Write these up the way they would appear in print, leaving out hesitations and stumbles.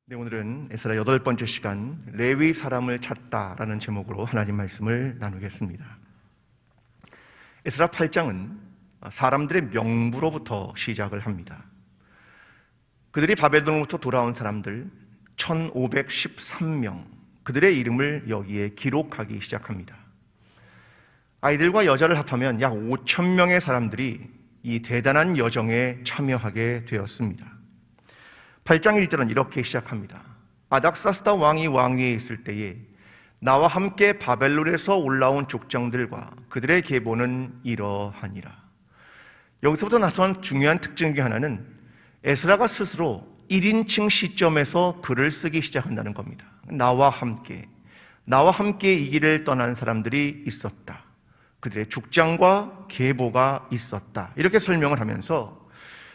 네, 오늘은 에스라 8번째 시간 레위 사람을 찾다라는 제목으로 하나님 말씀을 나누겠습니다. 에스라 8장은 사람들의 명부로부터 시작을 합니다. 그들이 바벨론으로부터 돌아온 사람들 1513명, 그들의 이름을 여기에 기록하기 시작합니다. 아이들과 여자를 합하면 약 5,000명의 사람들이 이 대단한 여정에 참여하게 되었습니다. 8장 1절은 이렇게 시작합니다. 아닥사스다 왕이 왕위에 있을 때에 나와 함께 바벨론에서 올라온 족장들과 그들의 계보는 이러하니라. 여기서부터 나타난 중요한 특징 중에 하나는 에스라가 스스로 1인칭 시점에서 글을 쓰기 시작한다는 겁니다. 나와 함께 이 길을 떠난 사람들이 있었다. 그들의 족장과 계보가 있었다. 이렇게 설명을 하면서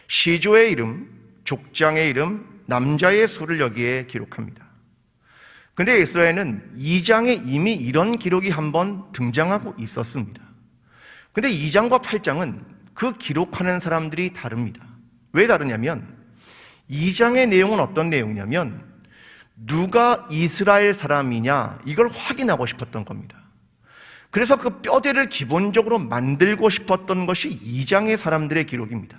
시조의 이름, 족장의 이름, 남자의 수를 여기에 기록합니다. 그런데 에스라에는 2장에 이미 이런 기록이 한번 등장하고 있었습니다. 그런데 2장과 8장은 그 기록하는 사람들이 다릅니다. 왜 다르냐면 2장의 내용은 어떤 내용이냐면 누가 이스라엘 사람이냐 이걸 확인하고 싶었던 겁니다. 그래서 그 뼈대를 기본적으로 만들고 싶었던 것이 2장의 사람들의 기록입니다.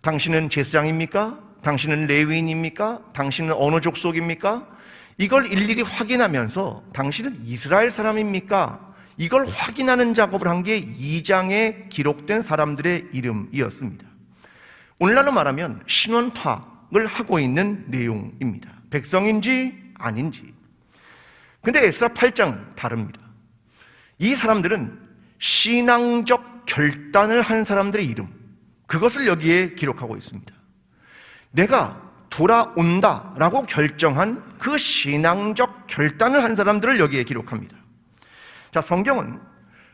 당신은 제사장입니까? 당신은 레위인입니까? 당신은 어느 족속입니까? 이걸 일일이 확인하면서 당신은 이스라엘 사람입니까? 이걸 확인하는 작업을 한 게 2장에 기록된 사람들의 이름이었습니다. 오늘날로 말하면 신원 파악을 하고 있는 내용입니다. 백성인지 아닌지. 근데 에스라 8장은 다릅니다. 이 사람들은 신앙적 결단을 한 사람들의 이름, 그것을 여기에 기록하고 있습니다. 내가 돌아온다라고 결정한 그 신앙적 결단을 한 사람들을 여기에 기록합니다. 자, 성경은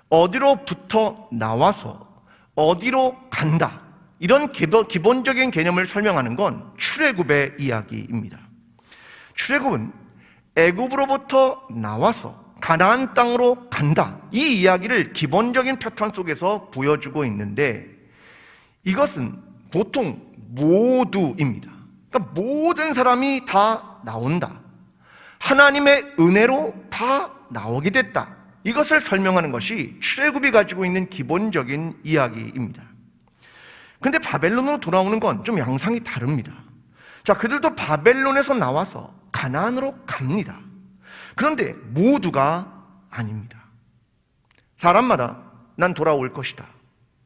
어디로부터 나와서 어디로 간다, 이런 기본적인 개념을 설명하는 건 출애굽의 이야기입니다. 출애굽은 애굽으로부터 나와서 가나안 땅으로 간다, 이 이야기를 기본적인 패턴 속에서 보여주고 있는데 이것은 보통 모두입니다. 그러니까 모든 사람이 다 나온다, 하나님의 은혜로 다 나오게 됐다, 이것을 설명하는 것이 출애굽이 가지고 있는 기본적인 이야기입니다. 그런데 바벨론으로 돌아오는 건 좀 양상이 다릅니다. 자, 그들도 바벨론에서 나와서 가나안으로 갑니다. 그런데 모두가 아닙니다. 사람마다 난 돌아올 것이다,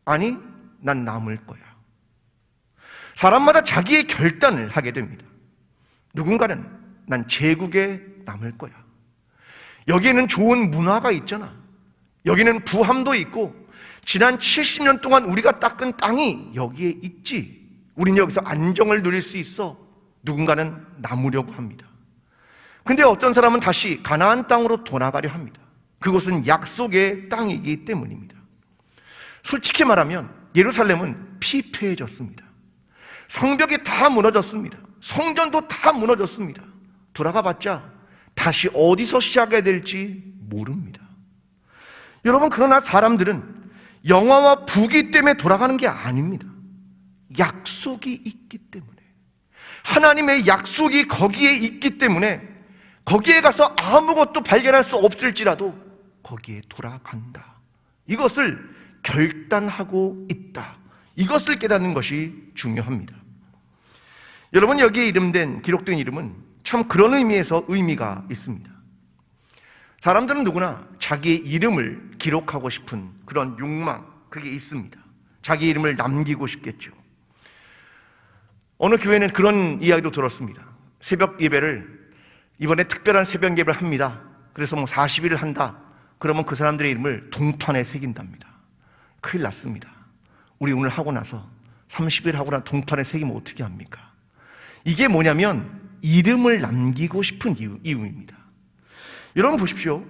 아니 난 남을 거야. 사람마다 자기의 결단을 하게 됩니다. 누군가는 난 제국에 남을 거야. 여기에는 좋은 문화가 있잖아. 여기는 부함도 있고 지난 70년 동안 우리가 닦은 땅이 여기에 있지. 우린 여기서 안정을 누릴 수 있어. 누군가는 남으려고 합니다. 근데 어떤 사람은 다시 가나안 땅으로 돌아가려 합니다. 그곳은 약속의 땅이기 때문입니다. 솔직히 말하면 예루살렘은 피폐해졌습니다. 성벽이 다 무너졌습니다. 성전도 다 무너졌습니다. 돌아가 봤자 다시 어디서 시작해야 될지 모릅니다. 여러분, 그러나 사람들은 영화와 부귀 때문에 돌아가는 게 아닙니다. 약속이 있기 때문에, 하나님의 약속이 거기에 있기 때문에 거기에 가서 아무것도 발견할 수 없을지라도 거기에 돌아간다, 이것을 결단하고 있다, 이것을 깨닫는 것이 중요합니다. 여러분, 여기에 기록된 이름은 참 그런 의미에서 의미가 있습니다. 사람들은 누구나 자기의 이름을 기록하고 싶은 그런 욕망, 그게 있습니다. 자기 이름을 남기고 싶겠죠. 어느 교회는 그런 이야기도 들었습니다. 새벽 예배를, 이번에 특별한 새벽 예배를 합니다. 그래서 40일을 한다. 그러면 그 사람들의 이름을 동판에 새긴답니다. 큰일 났습니다. 우리 오늘 하고 나서 30일 하고 나 동판에 새기면 어떻게 합니까? 이게 뭐냐면 이름을 남기고 싶은 이유입니다. 여러분 보십시오.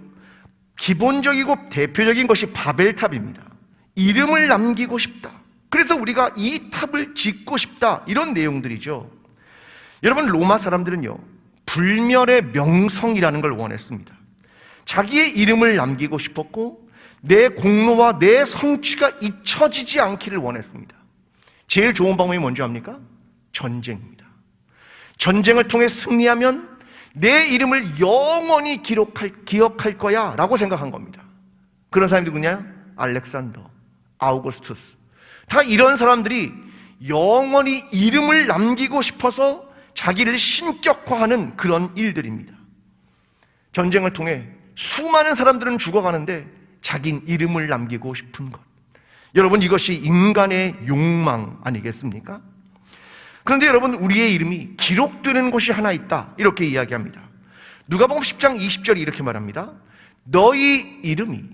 기본적이고 대표적인 것이 바벨탑입니다. 이름을 남기고 싶다, 그래서 우리가 이 탑을 짓고 싶다, 이런 내용들이죠. 여러분, 로마 사람들은요, 불멸의 명성이라는 걸 원했습니다. 자기의 이름을 남기고 싶었고 내 공로와 내 성취가 잊혀지지 않기를 원했습니다. 제일 좋은 방법이 뭔지 압니까? 전쟁입니다. 전쟁을 통해 승리하면 내 이름을 영원히 기억할 거야 라고 생각한 겁니다. 그런 사람이 누구냐? 알렉산더, 아우구스투스. 다 이런 사람들이 영원히 이름을 남기고 싶어서 자기를 신격화하는 그런 일들입니다. 전쟁을 통해 수많은 사람들은 죽어가는데 자긴 이름을 남기고 싶은 것. 여러분, 이것이 인간의 욕망 아니겠습니까? 그런데 여러분, 우리의 이름이 기록되는 곳이 하나 있다, 이렇게 이야기합니다. 누가복음 10장 20절이 이렇게 말합니다. 너희 이름이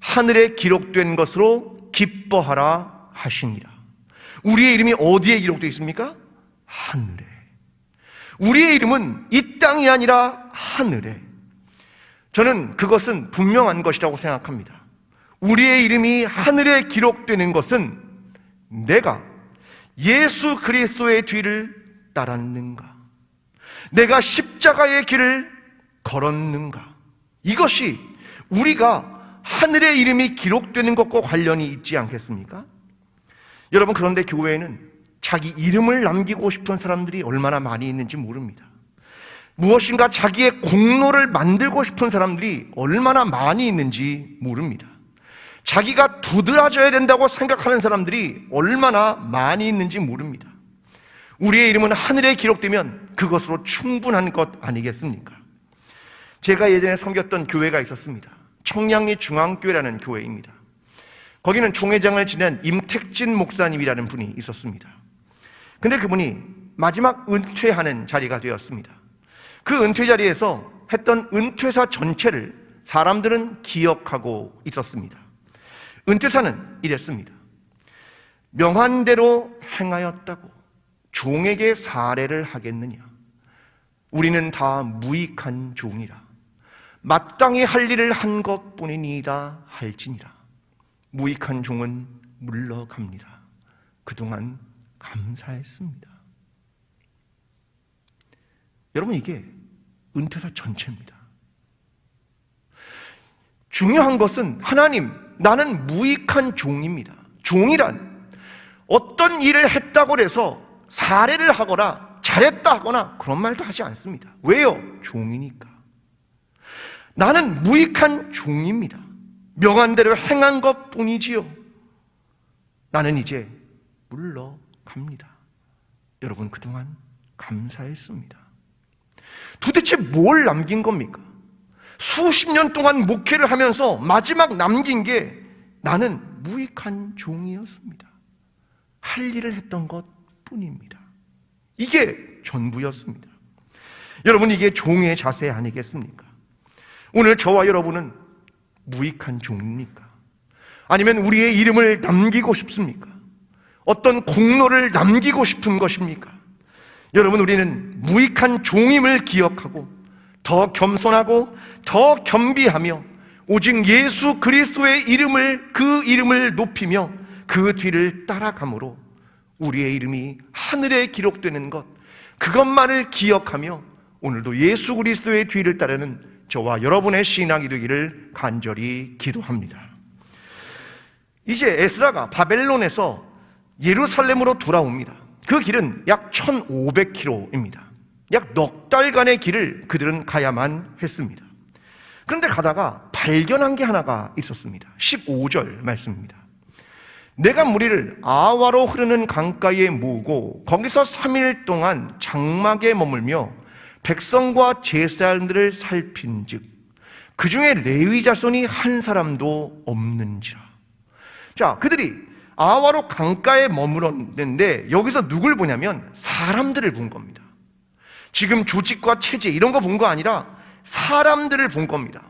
하늘에 기록된 것으로 기뻐하라 하시니라. 우리의 이름이 어디에 기록되어 있습니까? 하늘에. 우리의 이름은 이 땅이 아니라 하늘에. 저는 그것은 분명한 것이라고 생각합니다. 우리의 이름이 하늘에 기록되는 것은 내가 예수 그리스도의 뒤를 따랐는가, 내가 십자가의 길을 걸었는가, 이것이 우리가 하늘의 이름이 기록되는 것과 관련이 있지 않겠습니까? 여러분, 그런데 교회에는 자기 이름을 남기고 싶은 사람들이 얼마나 많이 있는지 모릅니다. 무엇인가 자기의 공로를 만들고 싶은 사람들이 얼마나 많이 있는지 모릅니다. 자기가 두드러져야 된다고 생각하는 사람들이 얼마나 많이 있는지 모릅니다. 우리의 이름은 하늘에 기록되면 그것으로 충분한 것 아니겠습니까? 제가 예전에 섬겼던 교회가 있었습니다. 청량리 중앙교회라는 교회입니다. 거기는 총회장을 지낸 임택진 목사님이라는 분이 있었습니다. 근데 그분이 마지막 은퇴하는 자리가 되었습니다. 그 은퇴 자리에서 했던 은퇴사 전체를 사람들은 기억하고 있었습니다. 은퇴사는 이랬습니다. 명한대로 행하였다고 종에게 사례를 하겠느냐? 우리는 다 무익한 종이라 마땅히 할 일을 한 것뿐이니이다 할지니라. 무익한 종은 물러갑니다. 그동안 감사했습니다. 여러분, 이게 은퇴사 전체입니다. 중요한 것은 하나님, 나는 무익한 종입니다. 종이란 어떤 일을 했다고 해서 사례를 하거나 잘했다 하거나 그런 말도 하지 않습니다. 왜요? 종이니까. 나는 무익한 종입니다. 명한대로 행한 것뿐이지요. 나는 이제 물러갑니다. 여러분, 그동안 감사했습니다. 도대체 뭘 남긴 겁니까? 수십 년 동안 목회를 하면서 마지막 남긴 게 나는 무익한 종이었습니다. 할 일을 했던 것뿐입니다. 이게 전부였습니다. 여러분, 이게 종의 자세 아니겠습니까? 오늘 저와 여러분은 무익한 종입니까? 아니면 우리의 이름을 남기고 싶습니까? 어떤 공로를 남기고 싶은 것입니까? 여러분, 우리는 무익한 종임을 기억하고 더 겸손하고 더 겸비하며 오직 예수 그리스도의 이름을, 그 이름을 높이며 그 뒤를 따라감으로 우리의 이름이 하늘에 기록되는 것, 그것만을 기억하며 오늘도 예수 그리스도의 뒤를 따르는 저와 여러분의 신앙이 되기를 간절히 기도합니다. 이제 에스라가 바벨론에서 예루살렘으로 돌아옵니다. 그 길은 약 1500km입니다. 약 넉 달간의 길을 그들은 가야만 했습니다. 그런데 가다가 발견한 게 하나가 있었습니다. 15절 말씀입니다. 내가 무리를 아와로 흐르는 강가에 모으고 거기서 3일 동안 장막에 머물며 백성과 제사장들을 살핀즉 그 중에 레위 자손이 한 사람도 없는지라. 자, 그들이 아와로 강가에 머물었는데 여기서 누굴 보냐면 사람들을 본 겁니다. 지금 조직과 체제 이런 거 본 거 아니라 사람들을 본 겁니다.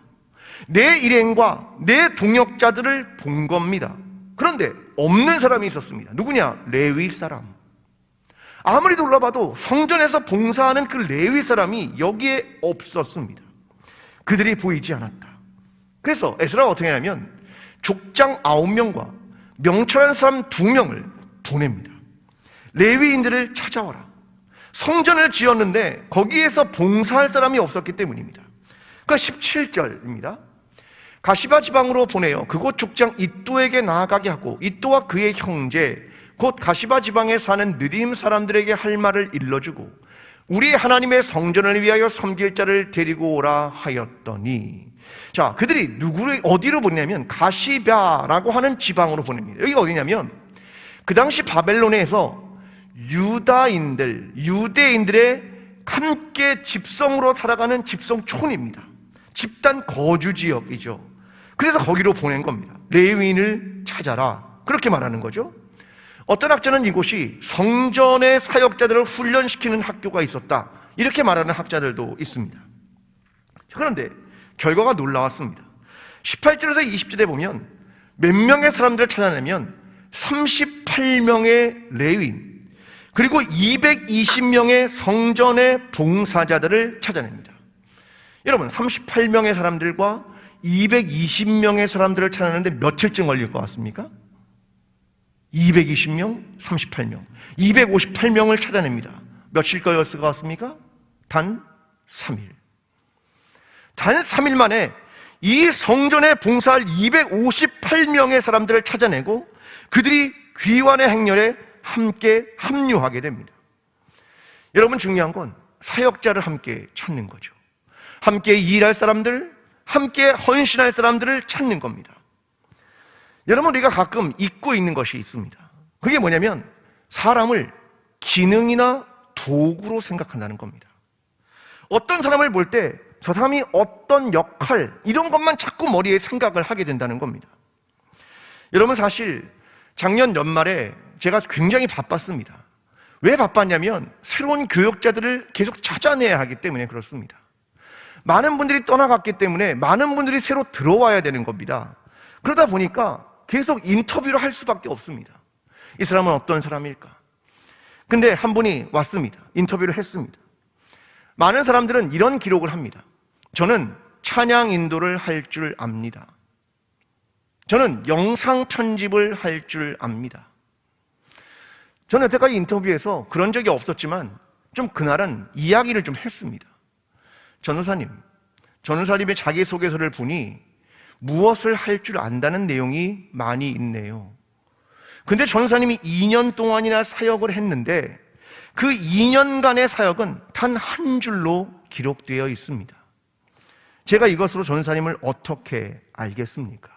내 일행과 내 동역자들을 본 겁니다. 그런데 없는 사람이 있었습니다. 누구냐? 레위 사람. 아무리 둘러봐도 성전에서 봉사하는 그 레위 사람이 여기에 없었습니다. 그들이 보이지 않았다. 그래서 에스라가 어떻게 하냐면 족장 9명과 명철한 사람 2명을 보냅니다. 레위인들을 찾아와라. 성전을 지었는데 거기에서 봉사할 사람이 없었기 때문입니다. 그러니까 17절입니다. 가시바 지방으로 보내어 그곳 족장 이또에게 나아가게 하고 이또와 그의 형제 곧 가시바 지방에 사는 느림 사람들에게 할 말을 일러주고 우리 하나님의 성전을 위하여 섬길 자를 데리고 오라 하였더니, 자, 그들이 누구를 어디로 보내냐면 가시랴라고 하는 지방으로 보냅니다. 여기가 어디냐면 그 당시 바벨론에서 유대인들의 함께 집성으로 살아가는 집성촌입니다. 집단 거주 지역이죠. 그래서 거기로 보낸 겁니다. 레위인을 찾아라, 그렇게 말하는 거죠. 어떤 학자는 이곳이 성전의 사역자들을 훈련시키는 학교가 있었다, 이렇게 말하는 학자들도 있습니다. 그런데 결과가 놀라웠습니다. 18절에서 20절에 보면 몇 명의 사람들을 찾아내면 38명의 레위인, 그리고 220명의 성전의 봉사자들을 찾아냅니다. 여러분, 38명의 사람들과 220명의 사람들을 찾아내는데 며칠쯤 걸릴 것 같습니까? 220명, 38명, 258명을 찾아냅니다. 며칠 걸렸을 것 같습니까? 단 3일. 단 3일 만에 이 성전에 봉사할 258명의 사람들을 찾아내고 그들이 귀환의 행렬에 함께 합류하게 됩니다. 여러분, 중요한 건 사역자를 함께 찾는 거죠. 함께 일할 사람들, 함께 헌신할 사람들을 찾는 겁니다. 여러분, 우리가 가끔 잊고 있는 것이 있습니다. 그게 뭐냐면 사람을 기능이나 도구로 생각한다는 겁니다. 어떤 사람을 볼 때 저 사람이 어떤 역할, 이런 것만 자꾸 머리에 생각을 하게 된다는 겁니다. 여러분, 사실 작년 연말에 제가 굉장히 바빴습니다. 왜 바빴냐면 새로운 교역자들을 계속 찾아내야 하기 때문에 그렇습니다. 많은 분들이 떠나갔기 때문에 많은 분들이 새로 들어와야 되는 겁니다. 그러다 보니까 계속 인터뷰를 할 수밖에 없습니다. 이 사람은 어떤 사람일까? 근데 한 분이 왔습니다. 인터뷰를 했습니다. 많은 사람들은 이런 기록을 합니다. 저는 찬양 인도를 할 줄 압니다. 저는 영상 편집을 할 줄 압니다. 저는 여태까지 인터뷰에서 그런 적이 없었지만 좀 그날은 이야기를 좀 했습니다. 전도사님의 자기소개서를 보니 무엇을 할 줄 안다는 내용이 많이 있네요. 근데 전도사님이 2년 동안이나 사역을 했는데 그 2년간의 사역은 단 한 줄로 기록되어 있습니다. 제가 이것으로 전도사님을 어떻게 알겠습니까?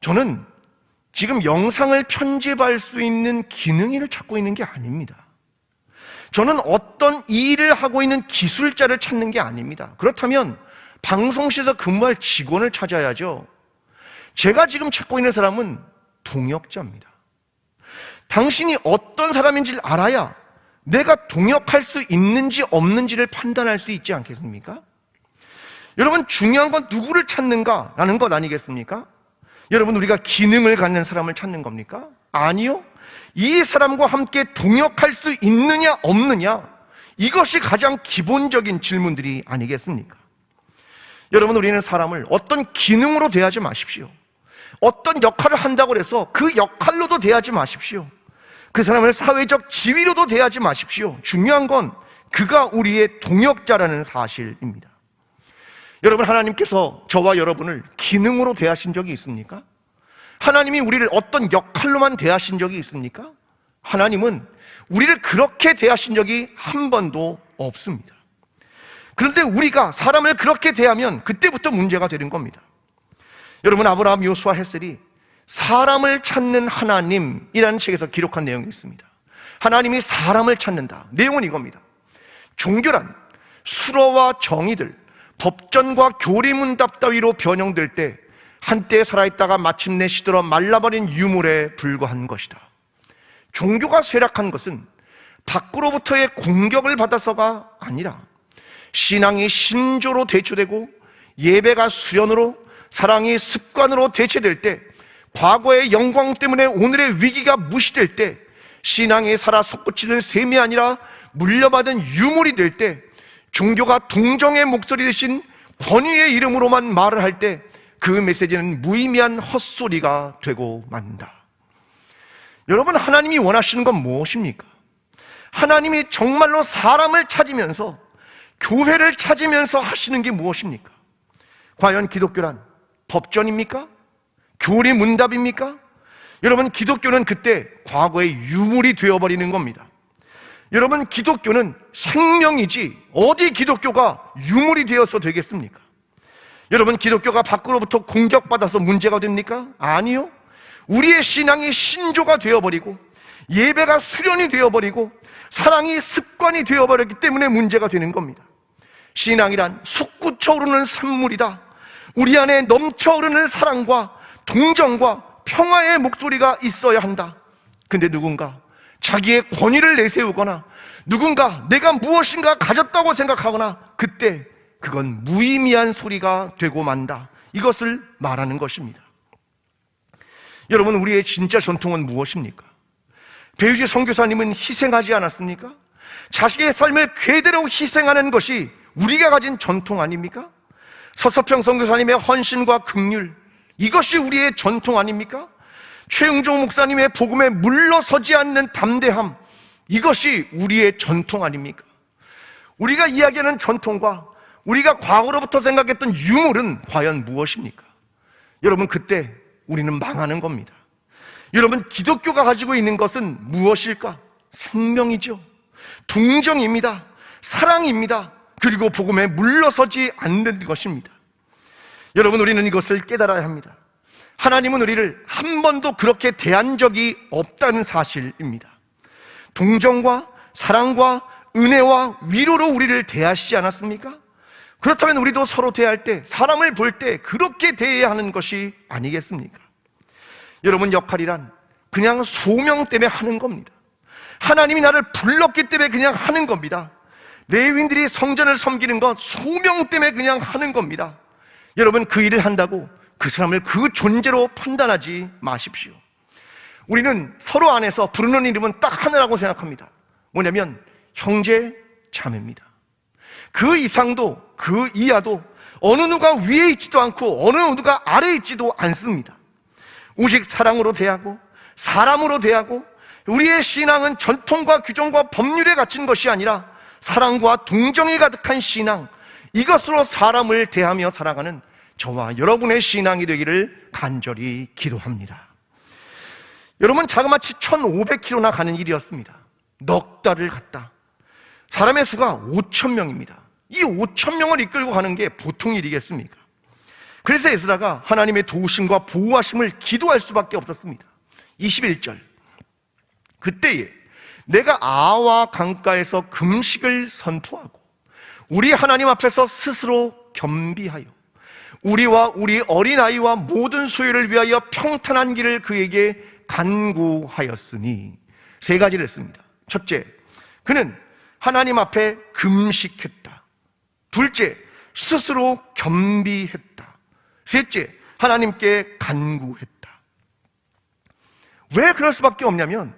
저는 지금 영상을 편집할 수 있는 기능인을 찾고 있는 게 아닙니다. 저는 어떤 일을 하고 있는 기술자를 찾는 게 아닙니다. 그렇다면 방송실에서 근무할 직원을 찾아야죠. 제가 지금 찾고 있는 사람은 동역자입니다. 당신이 어떤 사람인지를 알아야 내가 동역할 수 있는지 없는지를 판단할 수 있지 않겠습니까? 여러분, 중요한 건 누구를 찾는가라는 것 아니겠습니까? 여러분, 우리가 기능을 갖는 사람을 찾는 겁니까? 아니요. 이 사람과 함께 동역할 수 있느냐 없느냐, 이것이 가장 기본적인 질문들이 아니겠습니까? 여러분, 우리는 사람을 어떤 기능으로 대하지 마십시오. 어떤 역할을 한다고 해서 그 역할로도 대하지 마십시오. 그 사람을 사회적 지위로도 대하지 마십시오. 중요한 건 그가 우리의 동역자라는 사실입니다. 여러분, 하나님께서 저와 여러분을 기능으로 대하신 적이 있습니까? 하나님이 우리를 어떤 역할로만 대하신 적이 있습니까? 하나님은 우리를 그렇게 대하신 적이 한 번도 없습니다. 그런데 우리가 사람을 그렇게 대하면 그때부터 문제가 되는 겁니다. 여러분, 아브라함, 요수아, 헷셀이 사람을 찾는 하나님이라는 책에서 기록한 내용이 있습니다. 하나님이 사람을 찾는다. 내용은 이겁니다. 종교란 수로와 정의들, 법전과 교리문답 따위로 변형될 때 한때 살아있다가 마침내 시들어 말라버린 유물에 불과한 것이다. 종교가 쇠락한 것은 밖으로부터의 공격을 받아서가 아니라 신앙이 신조로 대처되고 예배가 수련으로, 사랑이 습관으로 대체될 때, 과거의 영광 때문에 오늘의 위기가 무시될 때, 신앙이 살아 솟구치는 셈이 아니라 물려받은 유물이 될 때, 종교가 동정의 목소리 대신 권위의 이름으로만 말을 할 때 그 메시지는 무의미한 헛소리가 되고 만다. 여러분, 하나님이 원하시는 건 무엇입니까? 하나님이 정말로 사람을 찾으면서, 교회를 찾으면서 하시는 게 무엇입니까? 과연 기독교란 법전입니까? 교리 문답입니까? 여러분, 기독교는 그때 과거의 유물이 되어버리는 겁니다. 여러분, 기독교는 생명이지 어디 기독교가 유물이 되어서 되겠습니까? 여러분, 기독교가 밖으로부터 공격받아서 문제가 됩니까? 아니요. 우리의 신앙이 신조가 되어버리고 예배가 수련이 되어버리고 사랑이 습관이 되어버렸기 때문에 문제가 되는 겁니다. 신앙이란 솟구쳐 오르는 산물이다. 우리 안에 넘쳐 흐르는 사랑과 동정과 평화의 목소리가 있어야 한다. 근데 누군가 자기의 권위를 내세우거나 누군가 내가 무엇인가 가졌다고 생각하거나 그때 그건 무의미한 소리가 되고 만다. 이것을 말하는 것입니다. 여러분, 우리의 진짜 전통은 무엇입니까? 배우지 선교사님은 희생하지 않았습니까? 자신의 삶을 그대로 희생하는 것이 우리가 가진 전통 아닙니까? 서서평 선교사님의 헌신과 긍휼, 이것이 우리의 전통 아닙니까? 최응조 목사님의 복음에 물러서지 않는 담대함, 이것이 우리의 전통 아닙니까? 우리가 이야기하는 전통과 우리가 과거로부터 생각했던 유물은 과연 무엇입니까? 여러분, 그때 우리는 망하는 겁니다. 여러분, 기독교가 가지고 있는 것은 무엇일까? 생명이죠. 동정입니다. 사랑입니다. 그리고 복음에 물러서지 않는 것입니다. 여러분, 우리는 이것을 깨달아야 합니다. 하나님은 우리를 한 번도 그렇게 대한 적이 없다는 사실입니다. 동정과 사랑과 은혜와 위로로 우리를 대하시지 않았습니까? 그렇다면 우리도 서로 대할 때, 사람을 볼 때 그렇게 대해야 하는 것이 아니겠습니까? 여러분, 역할이란 그냥 소명 때문에 하는 겁니다. 하나님이 나를 불렀기 때문에 그냥 하는 겁니다. 레위인들이 성전을 섬기는 건 소명 때문에 그냥 하는 겁니다. 여러분, 그 일을 한다고 그 사람을 그 존재로 판단하지 마십시오. 우리는 서로 안에서 부르는 이름은 딱 하나라고 생각합니다. 뭐냐면 형제 자매입니다. 그 이상도 그 이하도 어느 누가 위에 있지도 않고 어느 누가 아래에 있지도 않습니다. 오직 사랑으로 대하고 사람으로 대하고, 우리의 신앙은 전통과 규정과 법률에 갇힌 것이 아니라 사랑과 동정이 가득한 신앙, 이것으로 사람을 대하며 살아가는 저와 여러분의 신앙이 되기를 간절히 기도합니다. 여러분, 자그마치 1500km나 가는 일이었습니다. 넉 달을 갔다. 사람의 수가 5000명입니다. 이 5000명을 이끌고 가는 게 보통 일이겠습니까? 그래서 에스라가 하나님의 도우심과 보호하심을 기도할 수밖에 없었습니다. 21절, 그때에 내가 아와 강가에서 금식을 선포하고 우리 하나님 앞에서 스스로 겸비하여 우리와 우리 어린아이와 모든 소유를 위하여 평탄한 길을 그에게 간구하였으니, 세 가지를 했습니다. 첫째, 그는 하나님 앞에 금식했다. 둘째, 스스로 겸비했다. 셋째, 하나님께 간구했다. 왜 그럴 수밖에 없냐면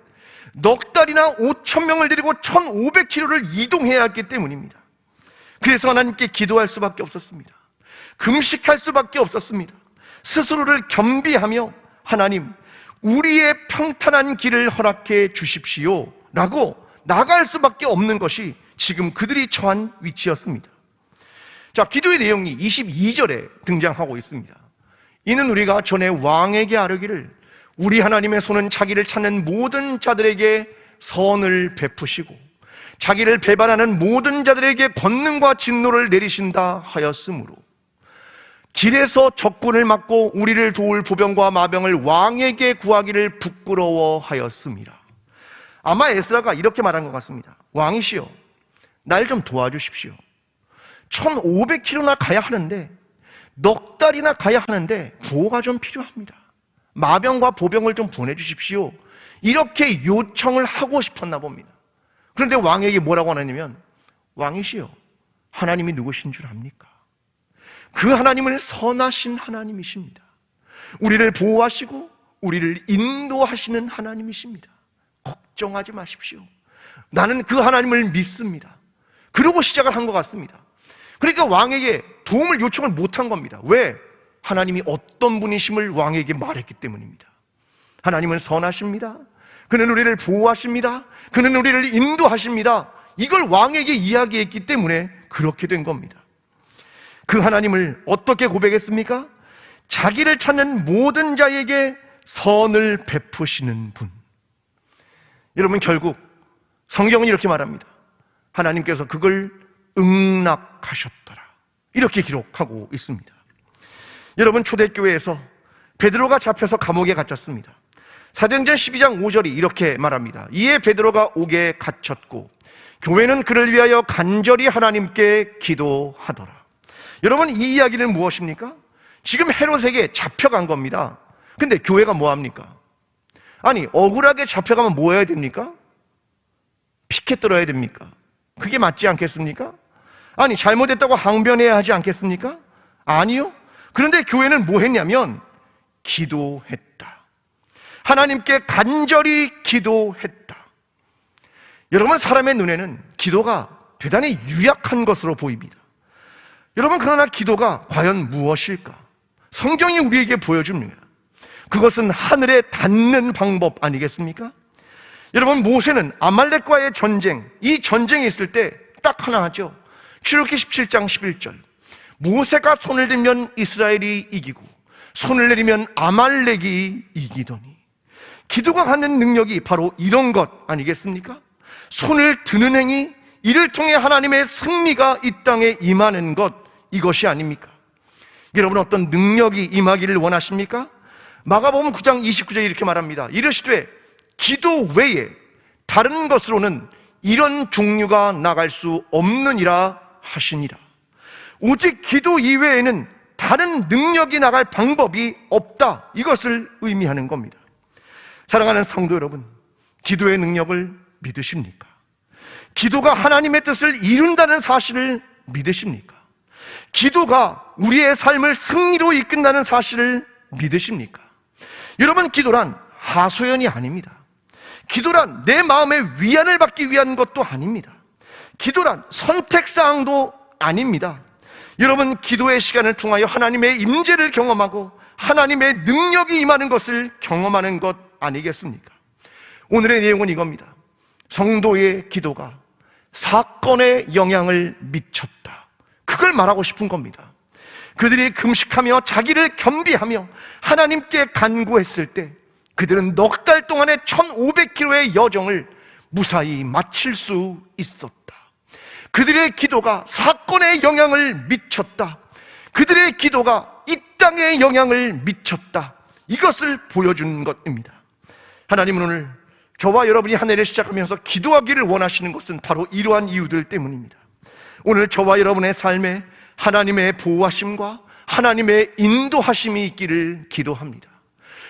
넉 달이나 5000명을 데리고 1500km를 이동해야 했기 때문입니다. 그래서 하나님께 기도할 수밖에 없었습니다. 금식할 수밖에 없었습니다. 스스로를 겸비하며 하나님, 우리의 평탄한 길을 허락해 주십시오 라고 나갈 수밖에 없는 것이 지금 그들이 처한 위치였습니다. 자, 기도의 내용이 22절에 등장하고 있습니다. 이는 우리가 전에 왕에게 아뢰기를 우리 하나님의 손은 자기를 찾는 모든 자들에게 선을 베푸시고 자기를 배반하는 모든 자들에게 권능과 진노를 내리신다 하였으므로 길에서 적군을 막고 우리를 도울 보병과 마병을 왕에게 구하기를 부끄러워하였습니다. 아마 에스라가 이렇게 말한 것 같습니다. 왕이시여, 날 좀 도와주십시오. 1500km나 가야 하는데, 넉 달이나 가야 하는데 보호가 좀 필요합니다. 마병과 보병을 좀 보내주십시오. 이렇게 요청을 하고 싶었나 봅니다. 그런데 왕에게 뭐라고 하냐면, 왕이시여, 하나님이 누구신 줄 압니까? 그 하나님은 선하신 하나님이십니다. 우리를 보호하시고 우리를 인도하시는 하나님이십니다. 걱정하지 마십시오. 나는 그 하나님을 믿습니다. 그러고 시작을 한 것 같습니다. 그러니까 왕에게 도움을 요청을 못한 겁니다. 왜? 하나님이 어떤 분이심을 왕에게 말했기 때문입니다. 하나님은 선하십니다. 그는 우리를 보호하십니다. 그는 우리를 인도하십니다. 이걸 왕에게 이야기했기 때문에 그렇게 된 겁니다. 그 하나님을 어떻게 고백했습니까? 자기를 찾는 모든 자에게 선을 베푸시는 분. 여러분, 결국 성경은 이렇게 말합니다. 하나님께서 그걸 응낙하셨더라. 이렇게 기록하고 있습니다. 여러분, 초대교회에서 베드로가 잡혀서 감옥에 갇혔습니다. 사도행전 12장 5절이 이렇게 말합니다. 이에 베드로가 옥에 갇혔고 교회는 그를 위하여 간절히 하나님께 기도하더라. 여러분, 이 이야기는 무엇입니까? 지금 헤롯에게 잡혀간 겁니다. 근데 교회가 뭐합니까? 아니, 억울하게 잡혀가면 뭐 해야 됩니까? 피켓 들어야 됩니까? 그게 맞지 않겠습니까? 아니, 잘못했다고 항변해야 하지 않겠습니까? 아니요. 그런데 교회는 뭐 했냐면 기도했다. 하나님께 간절히 기도했다. 여러분, 사람의 눈에는 기도가 대단히 유약한 것으로 보입니다. 여러분, 그러나 기도가 과연 무엇일까? 성경이 우리에게 보여줍니다. 그것은 하늘에 닿는 방법 아니겠습니까? 여러분, 모세는 아말렉과의 전쟁, 이 전쟁이 있을 때 딱 하나 하죠. 출애굽기 17장 11절. 모세가 손을 들면 이스라엘이 이기고 손을 내리면 아말렉이 이기더니. 기도가 갖는 능력이 바로 이런 것 아니겠습니까? 손을 드는 행위, 이를 통해 하나님의 승리가 이 땅에 임하는 것, 이것이 아닙니까? 여러분, 어떤 능력이 임하기를 원하십니까? 마가복음 9장 29절에 이렇게 말합니다. 이르시되 기도 외에 다른 것으로는 이런 종류가 나갈 수 없느니라 하시니라. 오직 기도 이외에는 다른 능력이 나갈 방법이 없다, 이것을 의미하는 겁니다. 사랑하는 성도 여러분, 기도의 능력을 믿으십니까? 기도가 하나님의 뜻을 이룬다는 사실을 믿으십니까? 기도가 우리의 삶을 승리로 이끈다는 사실을 믿으십니까? 여러분, 기도란 하소연이 아닙니다. 기도란 내 마음의 위안을 받기 위한 것도 아닙니다. 기도란 선택사항도 아닙니다. 여러분, 기도의 시간을 통하여 하나님의 임재를 경험하고 하나님의 능력이 임하는 것을 경험하는 것 아니겠습니까? 오늘의 내용은 이겁니다. 성도의 기도가 사건에 영향을 미쳤다. 그걸 말하고 싶은 겁니다. 그들이 금식하며 자기를 겸비하며 하나님께 간구했을 때 그들은 넉 달 동안의 1500km의 여정을 무사히 마칠 수 있었다. 그들의 기도가 사건에 영향을 미쳤다. 그들의 기도가 이 땅에 영향을 미쳤다. 이것을 보여준 것입니다. 하나님은 오늘 저와 여러분이 한 해를 시작하면서 기도하기를 원하시는 것은 바로 이러한 이유들 때문입니다. 오늘 저와 여러분의 삶에 하나님의 보호하심과 하나님의 인도하심이 있기를 기도합니다.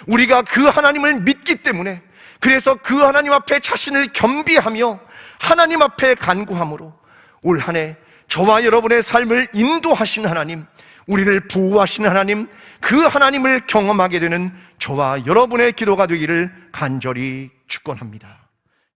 우리가 그 하나님을 믿기 때문에, 그래서 그 하나님 앞에 자신을 겸비하며 하나님 앞에 간구함으로 올 한 해 저와 여러분의 삶을 인도하신 하나님, 우리를 보호하시는 하나님, 그 하나님을 경험하게 되는 저와 여러분의 기도가 되기를 간절히 축원합니다.